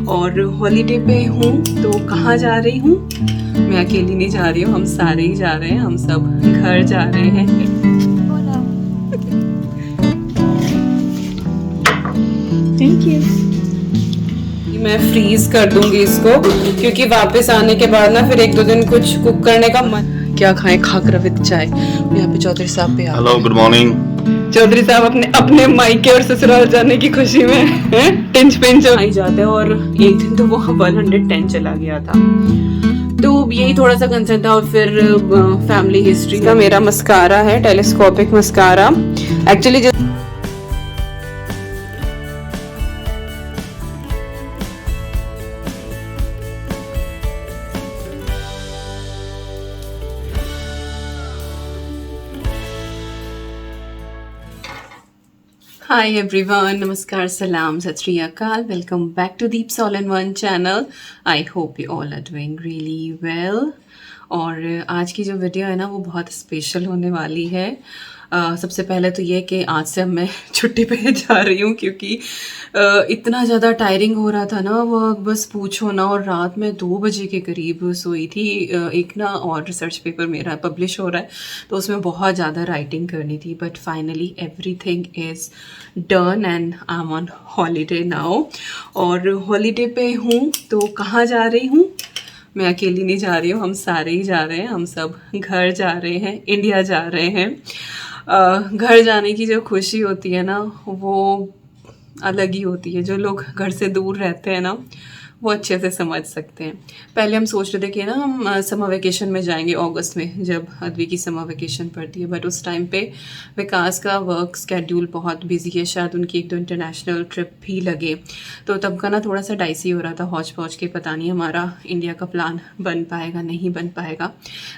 और हॉलीडे पे हूँ। तो कहाँ जा रही हूँ? मैं अकेली नहीं जा रही हूँ, हम सारे ही जा रहे हैं। हम सब घर जा रहे हैं। Thank you. मैं फ्रीज कर दूंगी इसको, क्योंकि वापस आने के बाद ना फिर 1-2 दिन कुछ कुक करने का मन। क्या खाएं? खाकर विद चाय। यहाँ पे चौधरी साहब पे हेलो, गुड मॉर्निंग। चौधरी साहब अपने मायके और ससुराल जाने की खुशी में टिंच पिंच आई जाते हैं। और एक दिन तो वो 110 चला गया था, तो यही थोड़ा सा कंसर्न था। और फिर फैमिली हिस्ट्री का मेरा मस्कारा है, telescopic mascara actually. Hi everyone, नमस्कार, सलाम, सत श्री अकाल. Welcome back to Deeps All in One channel. I hope you all are doing really well. और आज की जो वीडियो है ना वो बहुत स्पेशल होने वाली है। सबसे पहले तो ये कि आज से अब मैं छुट्टी पे जा रही हूँ, क्योंकि इतना ज़्यादा टायरिंग हो रहा था ना वो बस पूछो ना। और रात में 2 बजे के करीब सोई थी। एक ना और रिसर्च पेपर मेरा पब्लिश हो रहा है, तो उसमें बहुत ज़्यादा राइटिंग करनी थी। But finally everything is done and I M on holiday now. और हॉलीडे पे हूँ तो कहाँ जा रही हूँ? मैं अकेली नहीं जा रही हूँ, हम सारे ही जा रहे हैं। हम सब घर जा रहे हैं, इंडिया जा रहे हैं। घर जाने की जो खुशी होती है ना वो अलग ही होती है। जो लोग घर से दूर रहते हैं ना वो अच्छे से समझ सकते हैं। पहले हम सोच रहे थे कि ना हम समर वेकेशन में जाएंगे अगस्त में, जब अद्वी की समर वेकेशन पड़ती है। बट उस टाइम पे विकास का वर्क स्केड्यूल बहुत बिजी है, शायद उनकी 1-2 इंटरनेशनल ट्रिप भी लगे, तो तब का ना थोड़ा सा डाइसी हो रहा था, हौच पौच के। पता नहीं हमारा इंडिया का प्लान बन पाएगा नहीं बन पाएगा।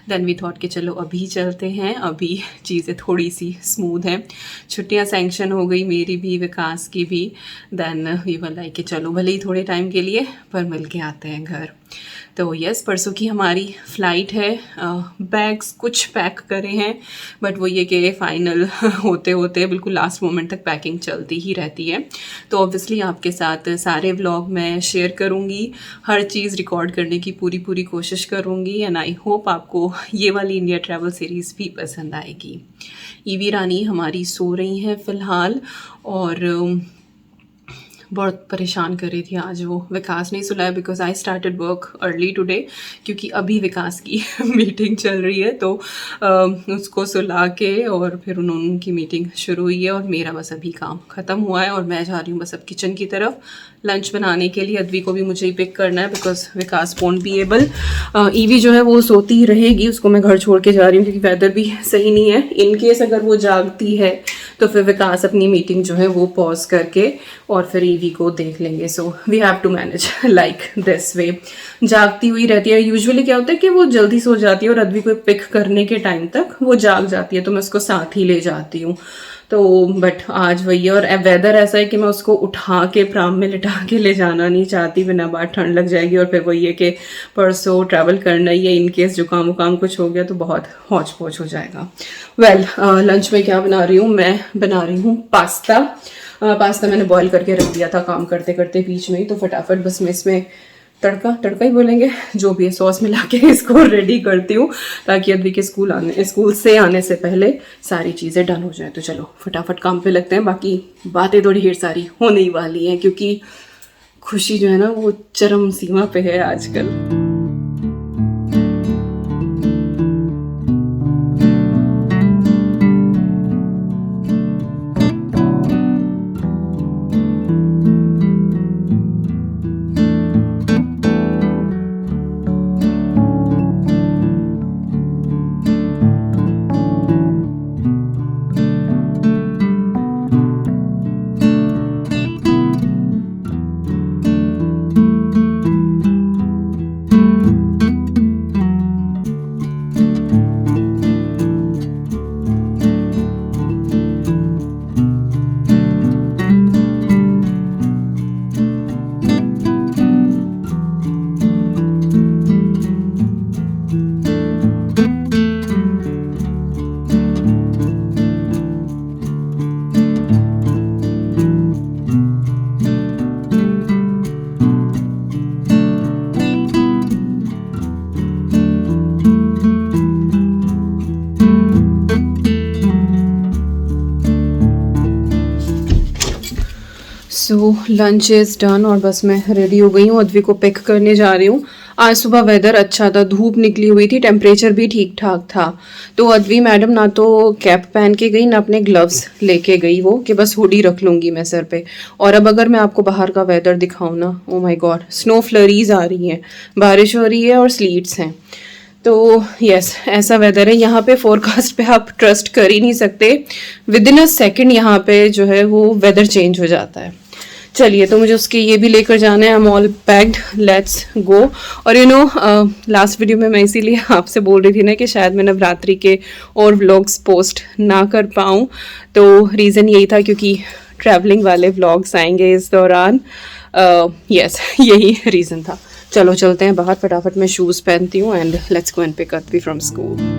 देन वी थॉट कि चलो अभी चलते हैं, अभी चीज़ें थोड़ी सी स्मूथ हैं। छुट्टियाँ सैंक्शन हो गई, मेरी भी विकास की भी। देन वी वर लाइक कि चलो भले ही थोड़े टाइम के लिए पर मिल के आते हैं घर। तो यस, परसों की हमारी फ़्लाइट है। बैग्स कुछ पैक करे हैं, बट वो ये कि फाइनल होते होते बिल्कुल लास्ट मोमेंट तक पैकिंग चलती ही रहती है। तो ऑब्वियसली आपके साथ सारे व्लॉग मैं शेयर करूँगी, हर चीज़ रिकॉर्ड करने की पूरी कोशिश करूँगी। एंड आई होप आपको ये वाली इंडिया ट्रैवल सीरीज़ भी पसंद आएगी। ईवी रानी हमारी सो रही हैं फ़िलहाल, और बहुत परेशान कर रही थी आज वो। विकास नहीं सुलाया because I started work early today, क्योंकि अभी विकास की मीटिंग चल रही है। तो उसको सुला के और फिर उनकी मीटिंग शुरू हुई है, और मेरा बस अभी काम ख़त्म हुआ है और मैं जा रही हूँ बस अब किचन की तरफ लंच बनाने के लिए। अद्वी को भी मुझे ही पिक करना है because Vikas won't be able. EV जो है वो सोती ही रहेगी, उसको मैं घर छोड़ के जा रही हूँ क्योंकि वेदर भी सही नहीं है। इन केस अगर वो जागती है तो फिर विकास अपनी मीटिंग जो है वो पॉज करके और फिर ईवी को देख लेंगे। So we have to manage like this way. जागती हुई रहती है। यूजुअली क्या होता है कि वो जल्दी सो जाती है और अद्वी को पिक करने के टाइम तक वो जाग जाती है, तो मैं उसको साथ ही ले जाती हूँ। तो बट आज वही है, और वेदर ऐसा है कि मैं उसको उठा के प्राम में लिटा के ले जाना नहीं चाहती, बिना बात ठंड लग जाएगी। और फिर वही है कि परसों ट्रैवल करना ही है, इन केस जुकाम वुकाम कुछ हो गया तो बहुत हौच पौच हो जाएगा। वेल, लंच में क्या बना रही हूँ? मैं बना रही हूँ पास्ता। पास्ता मैंने बॉईल करके रख दिया था काम करते करते बीच में ही, तो फटाफट बस मैं इसमें तड़का ही बोलेंगे, जो भी है सॉस मिला के इसको रेडी करती हूँ, ताकि अद्वी के स्कूल से आने से पहले सारी चीज़ें डन हो जाए। तो चलो फटाफट काम पे लगते हैं। बाकी बातें थोड़ी ढेर सारी होने ही वाली हैं, क्योंकि खुशी जो है ना वो चरम सीमा पे है आजकल। सो लंच इज़ डन और बस मैं रेडी हो गई हूँ, अद्वी को पिक करने जा रही हूँ। आज सुबह वेदर अच्छा था, धूप निकली हुई थी, टेम्परेचर भी ठीक ठाक था। तो अद्वी मैडम ना तो कैप पहन के गई ना अपने ग्लव्स लेके गई, वो कि बस हुडी रख लूँगी मैं सर पे। और अब अगर मैं आपको बाहर का वेदर दिखाऊँ ना, ओ माय गॉड, स्नो फ्लरीज आ रही हैं, बारिश हो रही है और स्लीट्स हैं। तो यस, ऐसा वेदर है यहाँ पे। फोरकास्ट पे आप ट्रस्ट कर ही नहीं सकते, विद इन अ सेकेंड यहाँ पे जो है वो वेदर चेंज हो जाता है। चलिए, तो मुझे उसके ये भी लेकर जाना है। I am all packed, let's go. और यू नो, लास्ट वीडियो में मैं इसीलिए आपसे बोल रही थी ना कि शायद मैं नवरात्रि के और व्लॉग्स पोस्ट ना कर पाऊँ, तो रीज़न यही था क्योंकि ट्रैवलिंग वाले व्लॉग्स आएंगे इस दौरान। यस, यही रीज़न था। चलो चलते हैं बाहर, फटाफट मैं शूज़ पहनती हूँ and let's go and pick up from school.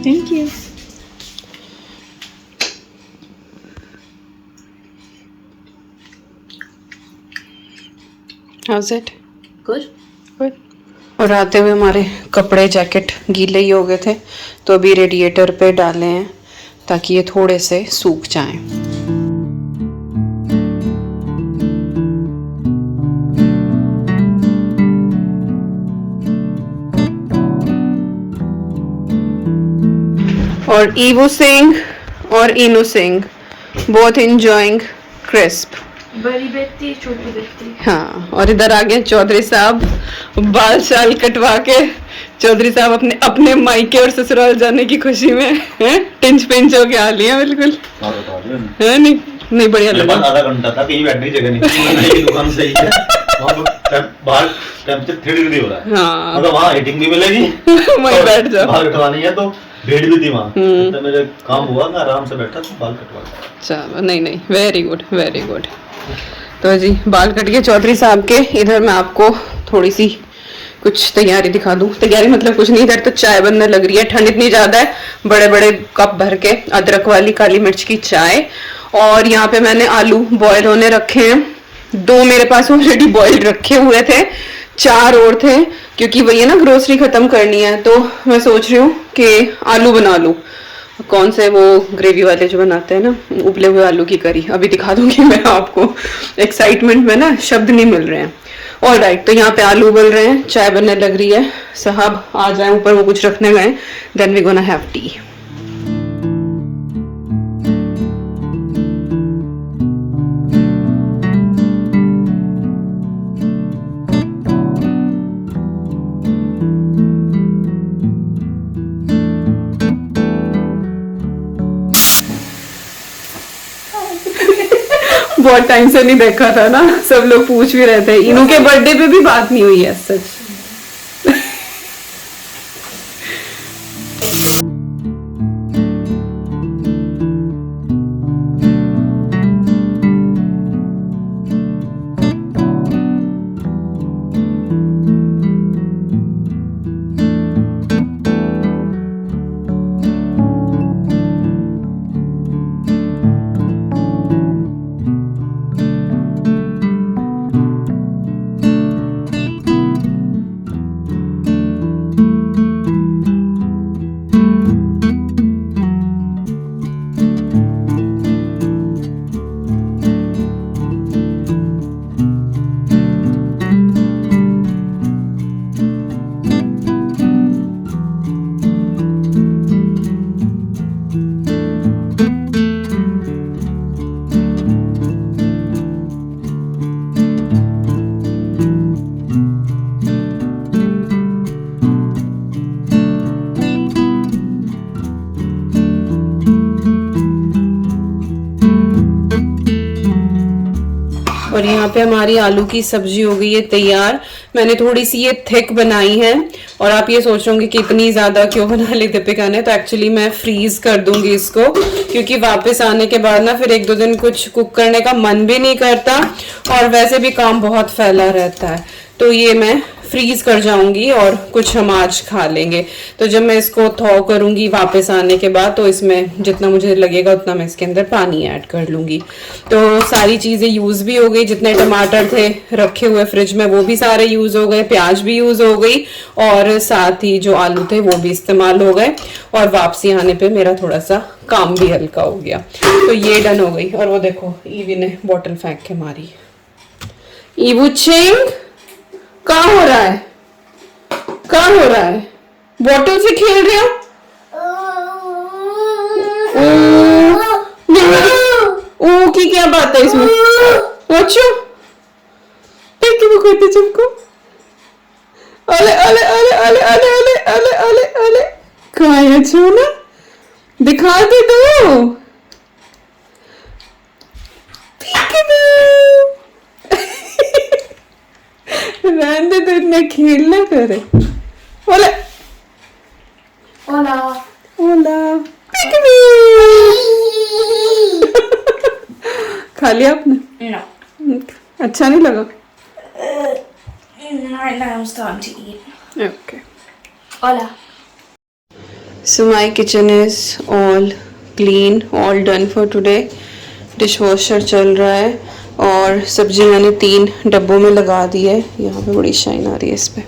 Thank you. How's it? Good. Good. और आते हुए हमारे कपड़े जैकेट गीले ही हो गए थे, तो अभी रेडिएटर पे डाले हैं ताकि ये थोड़े से सूख जाएं। और ईवो सिंह और इनू सिंह बोथ इंजॉइंग क्रिस्प। बड़ी बेटी छोटी बेटी। हाँ, और इधर आ गए चौधरी साहब, बाल शाल कटवा के। चौधरी साहब अपने अपने मायके और ससुराल जाने की खुशी में हैं, टिंच पिंच हो के आ लिए बिल्कुल। है नहीं नहीं, बढ़िया लगा। आधा घंटा था, कहीं बैठने की जगह नहीं थी। दुकान सही है, बाहर टेम्परेचर 3 डिग्री हो रहा है। हाँ, मतलब वहाँ हीटिंग भी मिलेगी, वहीं बैठ जाओ। बाल कटवानी है तो भीड़ भी थी वहाँ। तो मेरे काम हुआ, मैं आराम से बैठा तो बाल कटवा। चलो, नहीं नहीं, वेरी गुड वेरी गुड। तो जी बाल कट गए चौधरी साहब के। इधर मैं आपको थोड़ी सी कुछ तैयारी दिखा दूं। तैयारी मतलब कुछ नहीं, इधर तो चाय बनने लग रही है। ठंड इतनी ज्यादा है, बड़े बड़े कप भर के अदरक वाली काली मिर्च की चाय। और यहाँ पे मैंने आलू बॉयल होने रखे हैं। 2 मेरे पास ऑलरेडी बॉयल रखे हुए थे, 4 और थे, क्योंकि वही ना ग्रोसरी खत्म करनी है। तो मैं सोच रही हूँ कि आलू बना लूँ। कौन से वो ग्रेवी वाले जो बनाते हैं ना, उबले हुए आलू की करी, अभी दिखा दूंगी मैं आपको। एक्साइटमेंट में ना शब्द नहीं मिल रहे हैं। ऑल राइट, तो यहाँ पे आलू उबल रहे हैं, चाय बनने लग रही है। साहब आ जाए ऊपर, वो कुछ रखने गए, then we gonna have tea. बहुत टाइम से नहीं देखा था ना, सब लोग पूछ भी रहे थे। इनू के बर्थडे पे भी बात नहीं हुई है सच। यहाँ पे हमारी आलू की सब्जी हो गई है तैयार। मैंने थोड़ी सी ये थिक बनाई है और आप ये सोच रहे होंगे कि इतनी ज्यादा क्यों बना ली दीपिका ने, तो एक्चुअली मैं फ्रीज कर दूंगी इसको, क्योंकि वापस आने के बाद ना फिर 1-2 दिन कुछ कुक करने का मन भी नहीं करता और वैसे भी काम बहुत फैला रहता है। तो ये मैं फ्रीज कर जाऊंगी और कुछ हम आज खा लेंगे। तो जब मैं इसको थॉ करूंगी वापस आने के बाद, तो इसमें जितना मुझे लगेगा उतना मैं इसके अंदर पानी ऐड कर लूंगी। तो सारी चीजें यूज भी हो गई, जितने टमाटर थे रखे हुए फ्रिज में वो भी सारे यूज हो गए, प्याज भी यूज हो गई और साथ ही जो आलू थे वो भी इस्तेमाल हो गए। और वापसी आने पे मेरा थोड़ा सा काम भी हल्का हो गया। तो ये डन हो गई। और वो देखो ईवी ने बॉटल फेंक के मारी। ईवू चिंग क्या हो रहा है? क्या हो रहा है? बॉटल से खेल रहे हो? ओ की क्या बात है इसमें? अच्छा वो कहते चुपको। अले अले अले अले अले अले अले अले अले कहाँ है छूना? दिखा के दो। रहने तो इतना खेल ना करे। ओला ओला ओला खा लिया आपने? No. अच्छा नहीं लगा? Right now I'm starting to eat. Okay. Ola. So my kitchen is all clean, all done for today. Dishwasher चल रहा है और सब्जी मैंने 3 डब्बों में लगा दी है। यहाँ पे बड़ी शाइन आ रही है इस पे।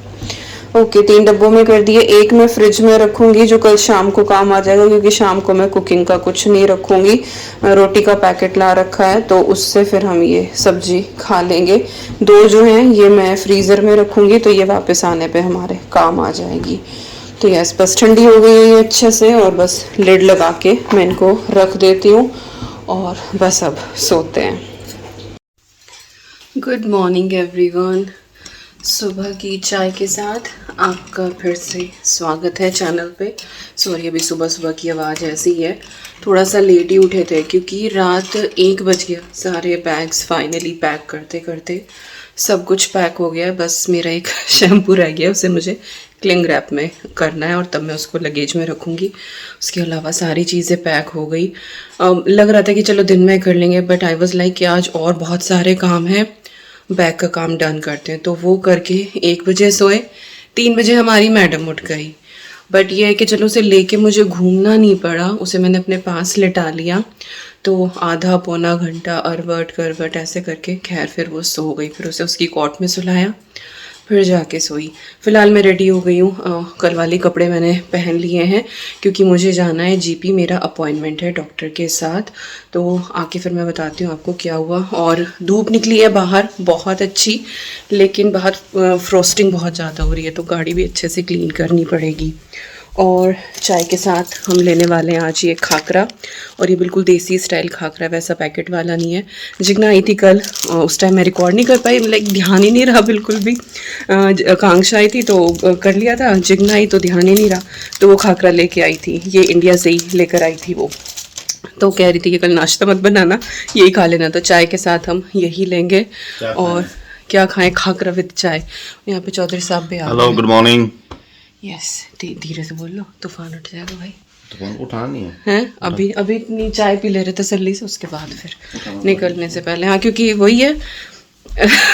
ओके 3 डब्बों में कर दिए। एक मैं फ्रिज में रखूंगी जो कल शाम को काम आ जाएगा, क्योंकि शाम को मैं कुकिंग का कुछ नहीं रखूंगी। रोटी का पैकेट ला रखा है तो उससे फिर हम ये सब्जी खा लेंगे। 2 जो हैं ये मैं फ्रीज़र में रखूंगी, तो ये वापस आने पे हमारे काम आ जाएगी। तो यस बस ठंडी हो गई है ये अच्छे से और बस लिड लगा के मैं इनको रख देती हूँ और बस अब सोते हैं। Good morning everyone. सुबह की चाय के साथ आपका फिर से स्वागत है चैनल पे। सॉरी अभी सुबह सुबह की आवाज़ ऐसी ही है, थोड़ा सा लेट ही उठे थे क्योंकि रात 1 बज गया। सारे बैग्स फाइनली पैक करते करते सब कुछ पैक हो गया। बस मेरा एक शैम्पू रह गया, उसे मुझे क्लिंग रैप में करना है और तब मैं उसको लगेज में रखूँगी। उसके अलावा सारी चीज़ें पैक हो गई। लग रहा था कि चलो दिन में कर लेंगे, बट आई वाज लाइक कि आज और बहुत सारे काम हैं, बैग का काम डन करते हैं। तो वो करके 1 बजे सोए, 3 बजे हमारी मैडम उठ गई। बट ये है कि चलो उसे लेके मुझे घूमना नहीं पड़ा, उसे मैंने अपने पास लिटा लिया। तो आधा पौना घंटा अरवट करवट ऐसे करके खैर फिर वो सो गई। फिर उसे उसकी कॉट में सुलाया, फिर जाके सोई। फ़िलहाल मैं रेडी हो गई हूँ। कल वाले कपड़े मैंने पहन लिए हैं क्योंकि मुझे जाना है जीपी, मेरा अपॉइंटमेंट है डॉक्टर के साथ। तो आके फिर मैं बताती हूँ आपको क्या हुआ। और धूप निकली है बाहर बहुत अच्छी, लेकिन बाहर फ्रोस्टिंग बहुत ज़्यादा हो रही है, तो गाड़ी भी अच्छे से क्लीन करनी पड़ेगी। और चाय के साथ हम लेने वाले हैं आज ये खाकरा, और ये बिल्कुल देसी स्टाइल खाकरा, वैसा पैकेट वाला नहीं है। जिग्ना आई थी कल, उस टाइम मैं रिकॉर्ड नहीं कर पाई, लाइक ध्यान ही नहीं रहा बिल्कुल भी। आकांक्षा आई थी तो कर लिया था, जिग्ना आई तो ध्यान ही नहीं रहा, तो वो खाकरा लेके आई थी। ये इंडिया से ही लेकर आई थी वो, तो कह रही थी कि कल नाश्ता मत बनाना, यही खा लेना। तो चाय के साथ हम यही लेंगे। और क्या खाएं? खाकरा विद चाय। यहाँ पे चौधरी साहब भी आ गए। Hello good morning. यस धीरे से बोल लो, तूफान उठ जाएगा भाई। तूफान उठा नहीं है हैं? अभी इतनी चाय पी ले रहे तसल्ली से, उसके बाद फिर निकलने से पहले। हाँ क्योंकि वही है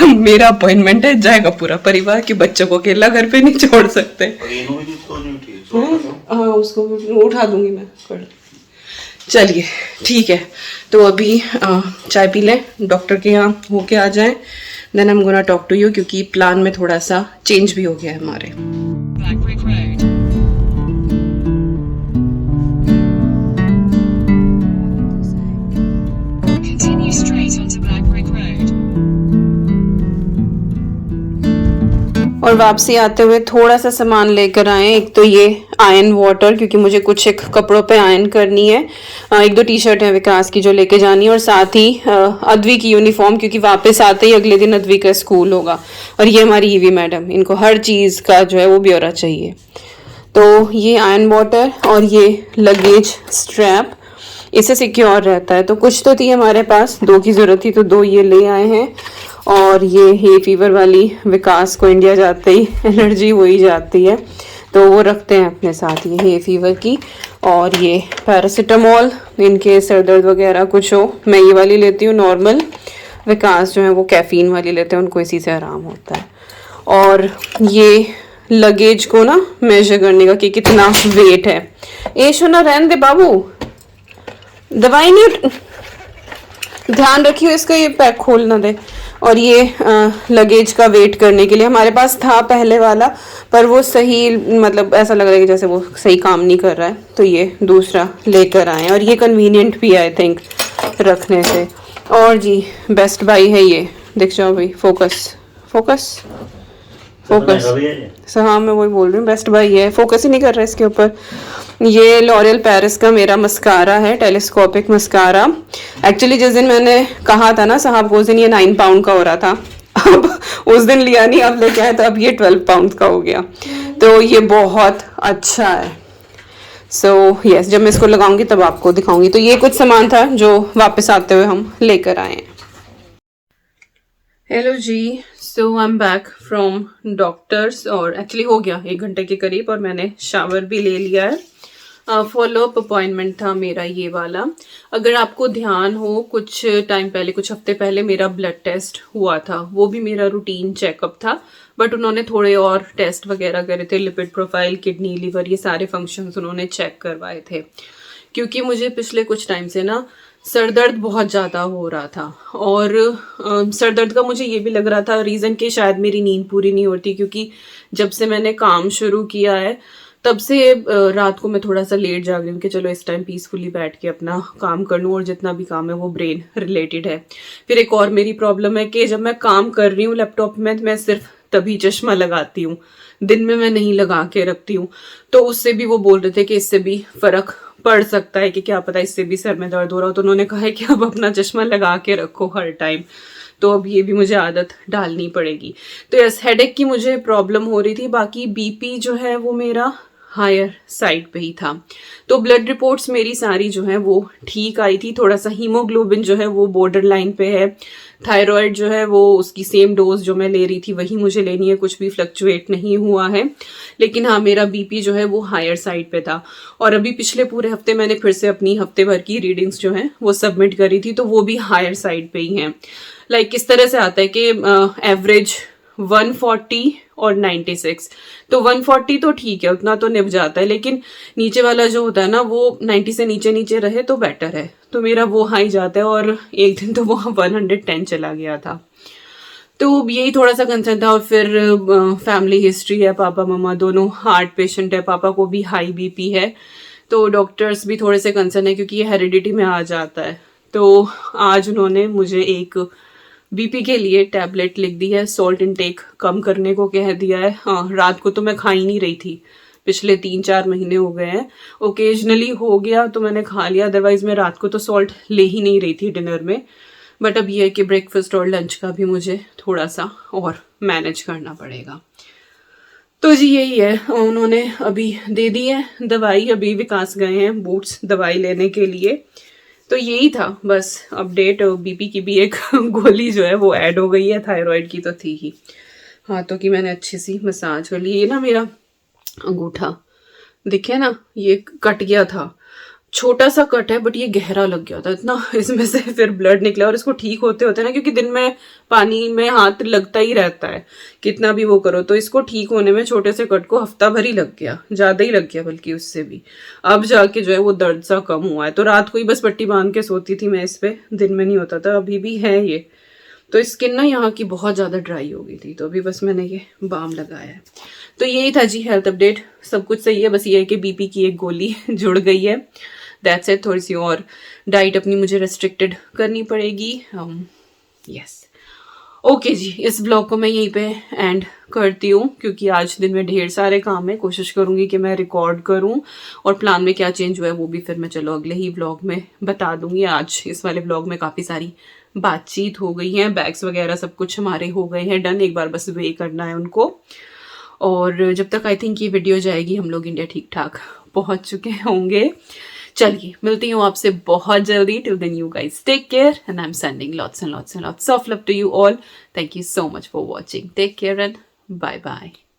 मेरा अपॉइंटमेंट है, जाएगा पूरा परिवार, कि बच्चों को अकेला घर पे नहीं छोड़ सकते। हाँ उसको उठा दूंगी मैं कल। चलिए ठीक है, तो अभी चाय पी लें, डॉक्टर के यहाँ होके आ जाएं, then I am gonna talk to you, क्योंकि प्लान में थोड़ा सा चेंज भी हो गया है हमारे। Continue straight onto Black Brick Road. और वापसी आते हुए थोड़ा सा सामान लेकर आए। एक तो ये आयरन वाटर, क्योंकि मुझे कुछ एक कपड़ों पे आयरन करनी है। 1-2 टी-शर्ट है विकास की जो लेके जानी है, और साथ ही अद्वी की यूनिफॉर्म, क्योंकि वापस आते ही अगले दिन अद्वी का स्कूल होगा। और ये हमारी ईवी मैडम, इनको हर चीज़ का जो है वो ब्यौरा चाहिए। तो ये आयरन वाटर और ये लगेज स्ट्रैप, इससे सिक्योर रहता है। तो कुछ तो थी हमारे पास, 2 की ज़रूरत थी तो 2 ये ले आए हैं। और ये हे फीवर वाली विकास को इंडिया जाते ही एनर्जी हो ही जाती है, तो वो रखते हैं अपने साथ ये हे फीवर की। और ये पैरासीटामोल, इनके सर दर्द वगैरह कुछ हो, मैं ये वाली लेती हूँ नॉर्मल। विकास जो है वो कैफीन वाली लेते हैं, उनको इसी से आराम होता है। और ये लगेज को ना मेजर करने का कि कितना वेट है। ऐशो ना रहने दे बाबू, दवाई नहीं, ध्यान रखियो इसका, ये पैक खोल ना दे। और ये लगेज का वेट करने के लिए हमारे पास था पहले वाला, पर वो सही मतलब ऐसा लग रहा है कि जैसे वो सही काम नहीं कर रहा है, तो ये दूसरा लेकर आए। और ये कन्वीनियंट भी है आई थिंक रखने से। और जी बेस्ट बाई है ये, देख जाओ भाई, फोकस फोकस फोकस। हाँ मैं वही बोल रही हूँ, बेस्ट बाई है, फोकस ही नहीं कर रहा है इसके ऊपर। ये लॉरियल पेरिस का मेरा मस्कारा है, टेलीस्कोपिक मस्कारा। एक्चुअली जिस दिन मैंने कहा था ना साहब को, उस दिन ये 9 पाउंड का हो रहा था। अब उस दिन लिया नहीं, अब लेके आए, तो अब ये 12 पाउंड का हो गया। तो ये बहुत अच्छा है। सो यस, जब मैं इसको लगाऊंगी तब आपको दिखाऊंगी। तो ये कुछ सामान था जो वापस आते हुए हम लेकर आए हैं। हेलो जी, so I am back from doctors, और एक्चुअली हो गया 1 घंटे के करीब, और मैंने शावर भी ले लिया है। फॉलोअप अपॉइंटमेंट था मेरा ये वाला। अगर आपको ध्यान हो, कुछ टाइम पहले, कुछ हफ्ते पहले मेरा ब्लड टेस्ट हुआ था, वो भी मेरा रूटीन चेकअप था, बट उन्होंने थोड़े और टेस्ट वगैरह करे थे, लिपिड प्रोफाइल, किडनी, लिवर, ये सारे फंक्शंस उन्होंने चेक करवाए थे। क्योंकि मुझे पिछले कुछ टाइम से ना सर दर्द बहुत ज़्यादा हो रहा था, और सर दर्द का मुझे ये भी लग रहा था रीज़न कि शायद मेरी नींद पूरी नहीं होती, क्योंकि जब से मैंने काम शुरू किया है तब से रात को मैं थोड़ा सा लेट जाग रही हूँ कि चलो इस टाइम पीसफुली बैठ के अपना काम कर लूँ, और जितना भी काम है वो ब्रेन रिलेटेड है। फिर एक और मेरी प्रॉब्लम है कि जब मैं काम कर रही हूँ लैपटॉप में, मैं सिर्फ तभी चश्मा लगाती हूँ, दिन में मैं नहीं लगा के रखती हूँ। तो उससे भी वो बोल रहे थे कि इससे भी फर्क पड़ सकता है, कि क्या पता इससे भी सर में दर्द हो रहा हो। तो उन्होंने कहा है कि अब अपना चश्मा लगा के रखो हर टाइम। तो अब ये भी मुझे आदत डालनी पड़ेगी। तो यस, हेडेक की मुझे प्रॉब्लम हो रही थी। बाकी बीपी जो है वो मेरा हायर साइड पे ही था। तो ब्लड रिपोर्ट्स मेरी सारी जो है वो ठीक आई थी। थोड़ा सा हीमोग्लोबिन जो है वो बॉर्डर लाइन पे है। थायराइड जो है वो उसकी सेम डोज जो मैं ले रही थी वही मुझे लेनी है, कुछ भी फ्लक्चुएट नहीं हुआ है। लेकिन हाँ, मेरा बीपी जो है वो हायर साइड पे था। और अभी पिछले पूरे हफ्ते मैंने फिर से अपनी हफ्ते भर की रीडिंग्स जो है वो सबमिट करी थी, तो वो भी हायर साइड पे ही हैं। लाइक किस तरह से आता है कि एवरेज 140 और 96। तो 140 तो ठीक है, उतना तो निभ जाता है, लेकिन नीचे वाला जो होता है ना वो 90 से नीचे नीचे रहे तो बेटर है। तो मेरा वो हाई जाता है, और एक दिन तो वो 110 चला गया था। तो यही थोड़ा सा कंसर्न था। और फिर फैमिली हिस्ट्री है, पापा मम्मा दोनों हार्ट पेशेंट है, पापा को भी हाई बीपी है। तो डॉक्टर्स भी थोड़े से कंसर्न है क्योंकि ये हेरिडिटी में आ जाता है। तो आज उन्होंने मुझे एक बीपी के लिए टैबलेट लिख दी है, सॉल्ट इनटेक कम करने को कह दिया है। हाँ, रात को तो मैं खा ही नहीं रही थी, पिछले 3-4 महीने हो गए हैं। ओकेजनली हो गया तो मैंने खा लिया, अदरवाइज मैं रात को तो सॉल्ट ले ही नहीं रही थी डिनर में। बट अब ये है कि ब्रेकफास्ट और लंच का भी मुझे थोड़ा सा और मैनेज करना पड़ेगा। तो जी यही है, उन्होंने अभी दे दी है दवाई। अभी विकास गए हैं बूट्स दवाई लेने के लिए। तो यही था बस अपडेट। बीपी की भी एक गोली जो है वो ऐड हो गई है, थायराइड की तो थी ही। हाथों की मैंने अच्छी सी मसाज कर ली। ये ना मेरा अंगूठा दिखे ना, ये कट गया था, छोटा सा कट है बट ये गहरा लग गया था इतना, इसमें से फिर ब्लड निकला। और इसको ठीक होते होते ना, क्योंकि दिन में पानी में हाथ लगता ही रहता है कितना भी वो करो, तो इसको ठीक होने में छोटे से कट को हफ्ता भर ही लग गया, ज़्यादा ही लग गया बल्कि उससे भी। अब जाके जो है वो दर्द सा कम हुआ है। तो रात को ही बस पट्टी बांध के सोती थी मैं इस पर, दिन में नहीं होता था। अभी भी है ये, तो स्किन ना यहाँ की बहुत ज़्यादा ड्राई हो गई थी, तो अभी बस मैंने ये बाम लगाया है। तो यही था जी हेल्थ अपडेट, सब कुछ सही है। बस ये है कि बीपी की एक गोली जुड़ गई है, दैट्स इट। थोड़ी सी और डाइट अपनी मुझे रेस्ट्रिक्टेड करनी पड़ेगी। यस ओके जी, इस ब्लॉग को मैं यहीं पे एंड करती हूँ क्योंकि आज दिन में ढेर सारे काम है। कोशिश करूँगी कि मैं रिकॉर्ड करूँ, और प्लान में क्या चेंज हुआ है वो भी फिर मैं चलो अगले ही ब्लॉग में बता दूँगी। आज इस वाले ब्लॉग में काफ़ी सारी बातचीत हो गई है, बैग्स वगैरह सब कुछ हमारे हो गए हैं डन, एक बार बस वे करना है उनको। और जब तक आई थिंक ये वीडियो जाएगी हम लोग इंडिया ठीक ठाक पहुँच चुके होंगे। चलिए मिलती हूँ आपसे बहुत जल्दी. Till then you guys take care and I am sending lots and lots and lots of love to you all. Thank you so much for watching. Take care and bye bye.